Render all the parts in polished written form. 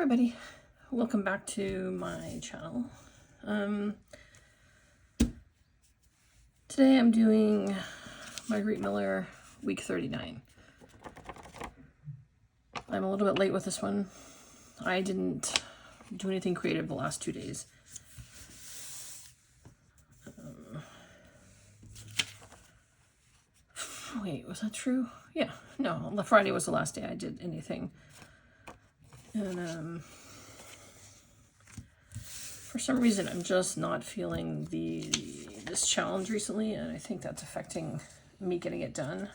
everybody, welcome back to my channel. Today I'm doing Margarete Miller week 39. I'm a little bit late with this one. I didn't do anything creative the last 2 days. Wait, was that true? Yeah, no, the Friday was the last day I did anything. And for some reason I'm just not feeling this challenge recently, and I think that's affecting me getting it done.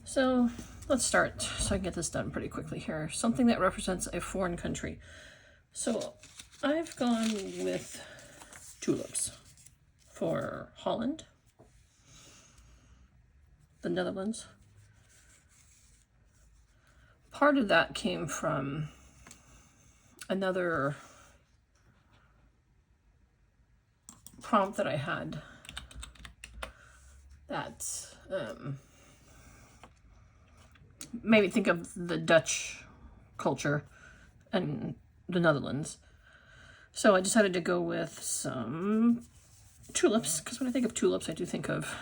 So let's start so I can get this done pretty quickly here. Something that represents a foreign country. So I've gone with tulips for Holland, the Netherlands. Part of that came from another prompt that I had that made me think of the Dutch culture and the Netherlands. So I decided to go with some tulips, because when I think of tulips, I do think of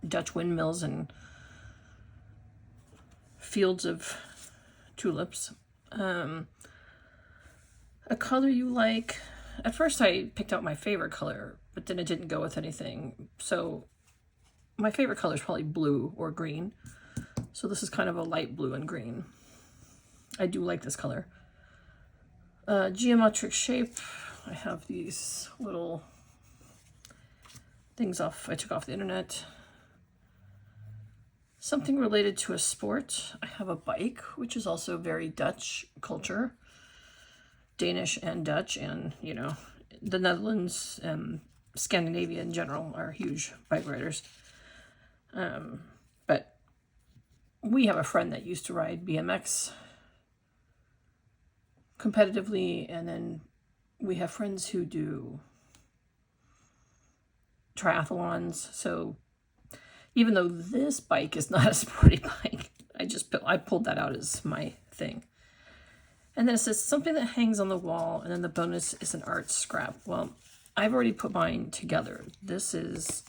Dutch windmills and fields of tulips. A color you like. At first I picked out my favorite color, but then it didn't go with anything. So my favorite color is probably blue or green. So this is kind of a light blue and green. I do like this color. Geometric shape. I have these little things I took off the internet. Something related to a sport. I have a bike, which is also very Dutch culture. Danish and Dutch, and, you know, the Netherlands and Scandinavia in general are huge bike riders. But we have a friend that used to ride BMX competitively, and then we have friends who do triathlons. So even though this bike is not a sporty bike, I pulled that out as my thing. And then it says something that hangs on the wall, and then the bonus is an art scrap. Well, I've already put mine together. This is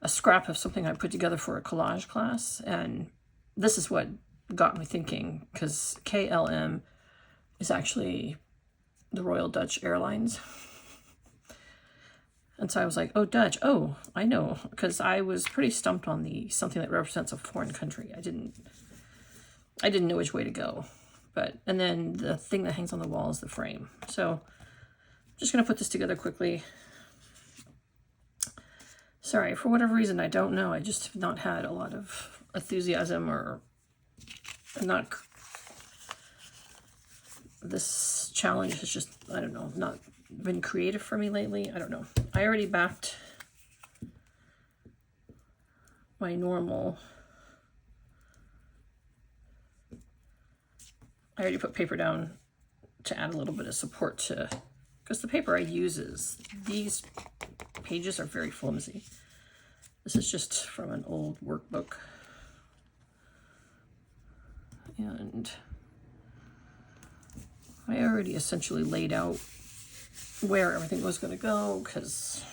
a scrap of something I put together for a collage class, and this is what got me thinking, because KLM is actually the Royal Dutch Airlines. And so I was like, oh, Dutch. Oh, I know. Because I was pretty stumped on something that represents a foreign country. I didn't know which way to go. And then the thing that hangs on the wall is the frame. So I'm just going to put this together quickly. Sorry, for whatever reason, I don't know. I just have not had a lot of enthusiasm, or this challenge has just, I don't know, not been creative for me lately. I don't know. I already backed my normal. I already put paper down to add a little bit of support to, because the paper I use these pages are very flimsy. This is just from an old workbook. And I already essentially laid out where everything was going to go, because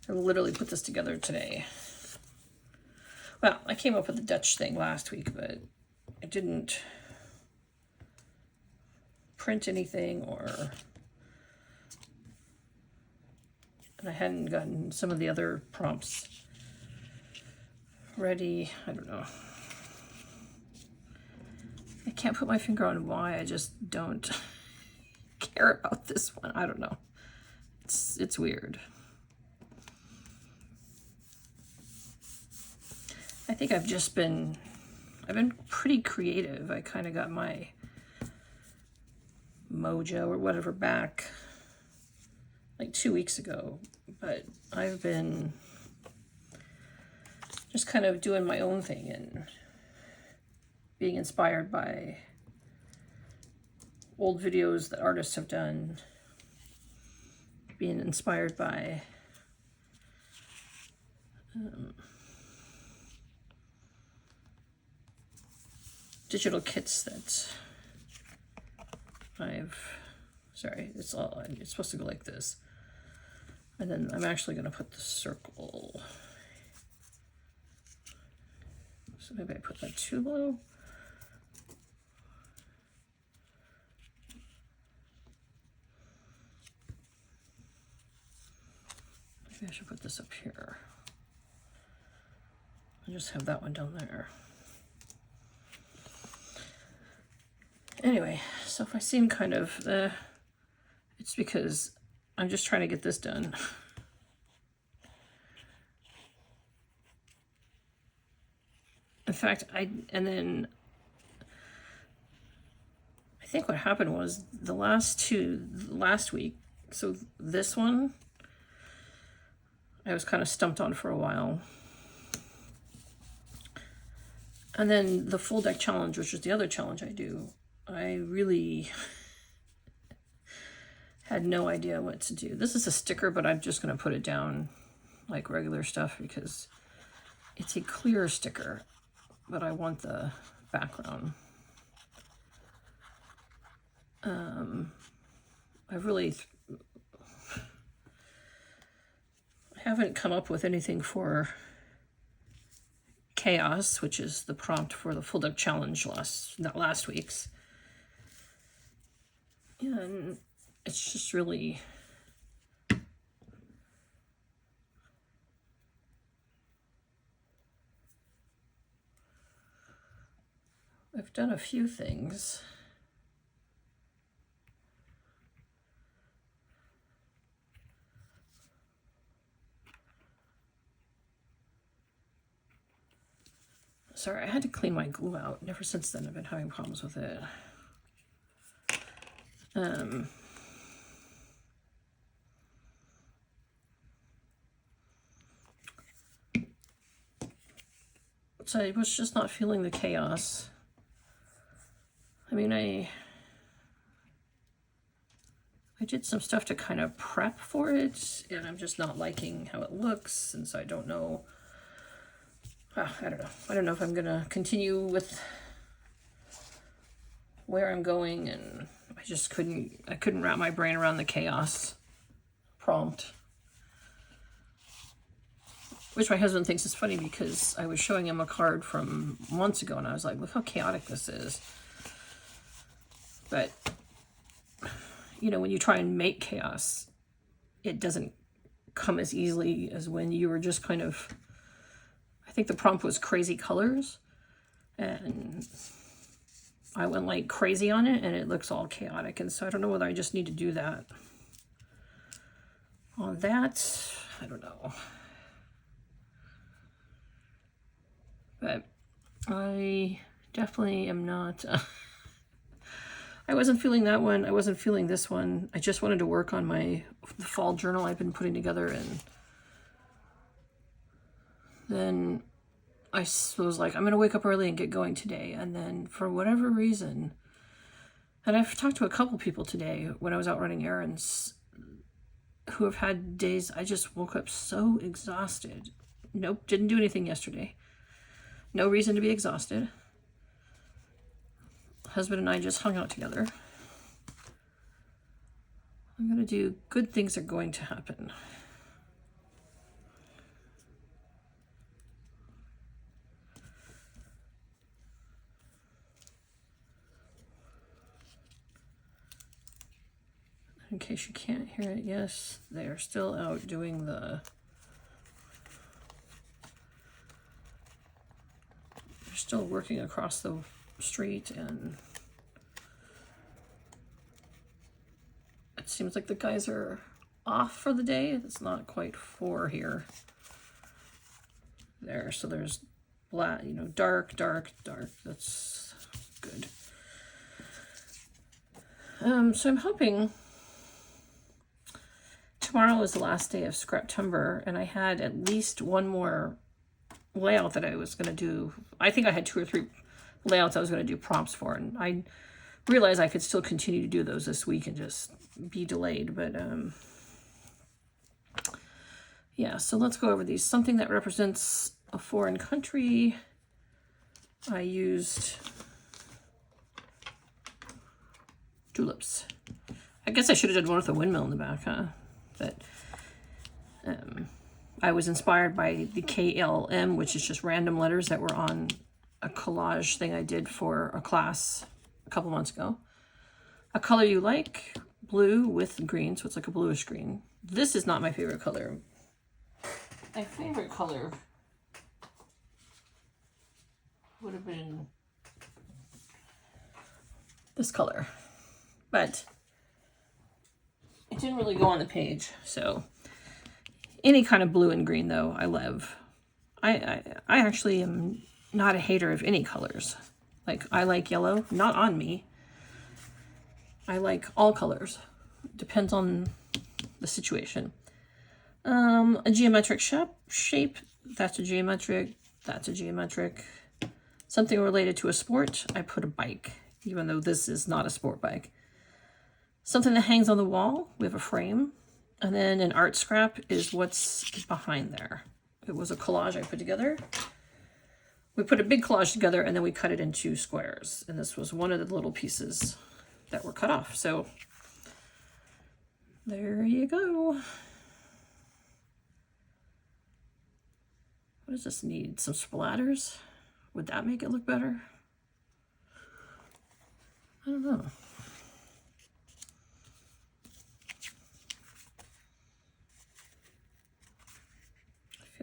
I literally put this together today. Well, I came up with the Dutch thing last week, but I didn't print anything, and I hadn't gotten some of the other prompts ready. I don't know. I can't put my finger on why. I just don't care about this one. I don't know. It's weird. I think I've been pretty creative. I kind of got my mojo or whatever back like 2 weeks ago, but I've been just kind of doing my own thing and being inspired by old videos that artists have done, being inspired by digital kits that sorry, it's supposed to go like this. And then I'm actually going to put the circle. So maybe I put that too low. Maybe I should put this up here. I'll just have that one down there. Anyway, so if I seem kind of, it's because I'm just trying to get this done. In fact, and I think what happened was the last week, so this one, I was kind of stumped on for a while. And then the full deck challenge, which is the other challenge I do, I really had no idea what to do. This is a sticker, but I'm just going to put it down like regular stuff because it's a clear sticker, but I want the background. I haven't come up with anything for chaos, which is the prompt for the full deck challenge last week's. Yeah, and it's just really I've done a few things. Sorry, I had to clean my glue out. Ever since then, I've been having problems with it. So I was just not feeling the chaos. I mean, I did some stuff to kind of prep for it, and I'm just not liking how it looks, and so I don't know. I don't know. I don't know if I'm gonna continue with where I'm going, and I couldn't wrap my brain around the chaos prompt. Which my husband thinks is funny because I was showing him a card from months ago and I was like, look how chaotic this is. But, you know, when you try and make chaos, it doesn't come as easily as when you were just kind of, I think the prompt was crazy colors. And I went like crazy on it and it looks all chaotic. And so I don't know whether I just need to do that. On that, I don't know. But I definitely am not, I wasn't feeling that one. I wasn't feeling this one. I just wanted to work on the fall journal I've been putting together. And then I was like, I'm going to wake up early and get going today. And then for whatever reason, and I've talked to a couple people today when I was out running errands who have had days I just woke up so exhausted. Nope, didn't do anything yesterday. No reason to be exhausted. Husband and I just hung out together. I'm going to do good things are going to happen. In case you can't hear it, yes, they are still out doing they're still working across the street, and it seems like the guys are off for the day. It's not quite 4 here. There, so there's black, you know, dark, dark, dark. That's good. So I'm hoping tomorrow is the last day of Scraptember, and I had at least one more layout that I was going to do. I think I had 2 or 3 layouts I was going to do prompts for, and I realized I could still continue to do those this week and just be delayed. But yeah, so let's go over these. Something that represents a foreign country. I used tulips. I guess I should have done one with a windmill in the back, huh? But I was inspired by the KLM, which is just random letters that were on a collage thing I did for a class a couple months ago. A color you like, blue with green, so it's like a bluish green. This is not my favorite color. My favorite color would have been this color, but it didn't really go on the page. So any kind of blue and green though, I love. I actually am not a hater of any colors. Like, I like yellow, not on me. I like all colors. Depends on the situation. A geometric shape, that's a geometric, that's a geometric. Something related to a sport, I put a bike, even though this is not a sport bike. Something that hangs on the wall, we have a frame. And then an art scrap is what's behind there. It was a collage I put together. We put a big collage together and then we cut it into squares. And this was one of the little pieces that were cut off. So there you go. What does this need? Some splatters? Would that make it look better? I don't know.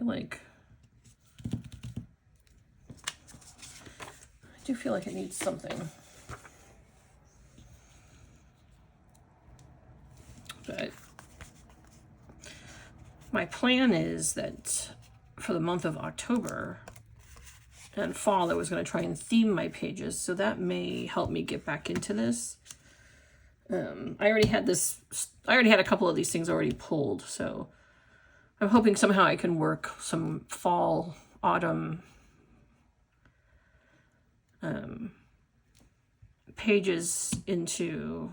I do feel like it needs something. But my plan is that for the month of October and fall, I was going to try and theme my pages, so that may help me get back into this. I already had a couple of these things already pulled, so I'm hoping somehow I can work some fall, autumn pages into,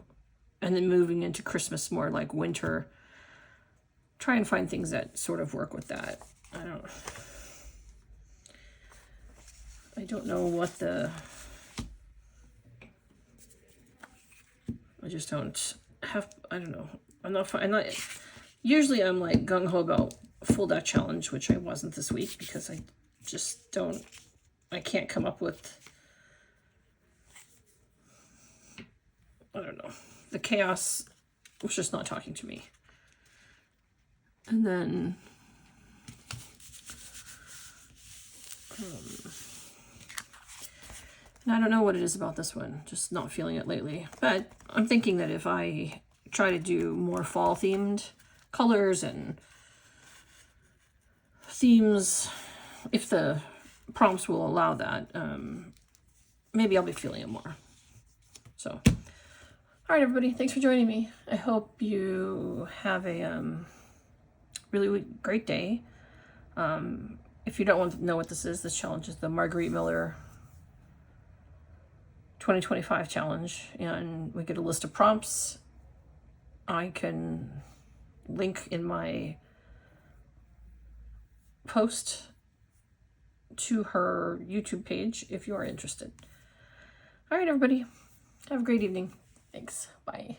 and then moving into Christmas more like winter. Try and find things that sort of work with that. I don't know what I just don't have, I don't know. I'm not, usually I'm like gung-ho about full deck challenge, which I wasn't this week because I just don't, I can't come up with, I don't know. The chaos was just not talking to me. And then and I don't know what it is about this one, just not feeling it lately. But I'm thinking that if I try to do more fall themed colors and themes, if the prompts will allow that, maybe I'll be feeling it more. So, all right, everybody, thanks for joining me. I hope you have a really great day. If you don't want to know what this challenge is the Margarete Miller 2025 challenge, and we get a list of prompts. I can link in my post to her YouTube page if you are interested. All right, everybody, have a great evening. Thanks. Bye.